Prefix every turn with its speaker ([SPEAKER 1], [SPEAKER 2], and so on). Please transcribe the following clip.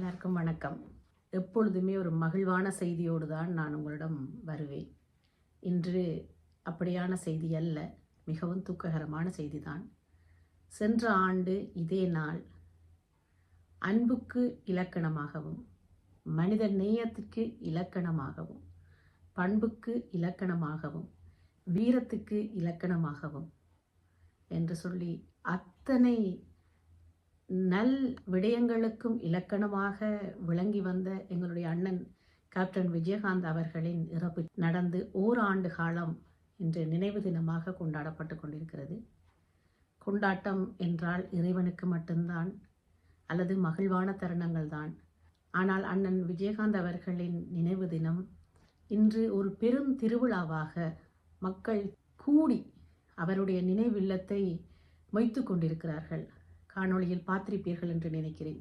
[SPEAKER 1] எல்லாருக்கும் வணக்கம். எப்பொழுதுமே ஒரு மகிழ்வான செய்தியோடு தான் நான் உங்களிடம் வருவேன். இன்று அப்படியான செய்தி அல்ல, மிகவும் துக்ககரமான செய்திதான். சென்ற ஆண்டு இதே நாள் அன்புக்கு இலக்கணமாகவும், மனித நேயத்துக்கு இலக்கணமாகவும், பண்புக்கு இலக்கணமாகவும், வீரத்துக்கு இலக்கணமாகவும் என்று சொல்லி அத்தனை நல் விடயங்களுக்கும் இலக்கணமாக விளங்கி வந்த எங்களுடைய அண்ணன் கேப்டன் விஜயகாந்த் அவர்களின் இறப்பு நடந்து ஓராண்டு காலம் இன்று நினைவு தினமாக கொண்டாடப்பட்டு கொண்டிருக்கிறது. கொண்டாட்டம் என்றால் இறைவனுக்கு மட்டும்தான் அல்லது மகிழ்வான தருணங்கள் தான். ஆனால் அண்ணன் விஜயகாந்த் அவர்களின் நினைவு தினம் இன்று ஒரு பெரும் திருவிழாவாக மக்கள் கூடி அவருடைய நினைவில்லத்தை மொய்த்து கொண்டிருக்கிறார்கள். காணொளியில் பார்த்திருப்பீர்கள் என்று நினைக்கிறேன்.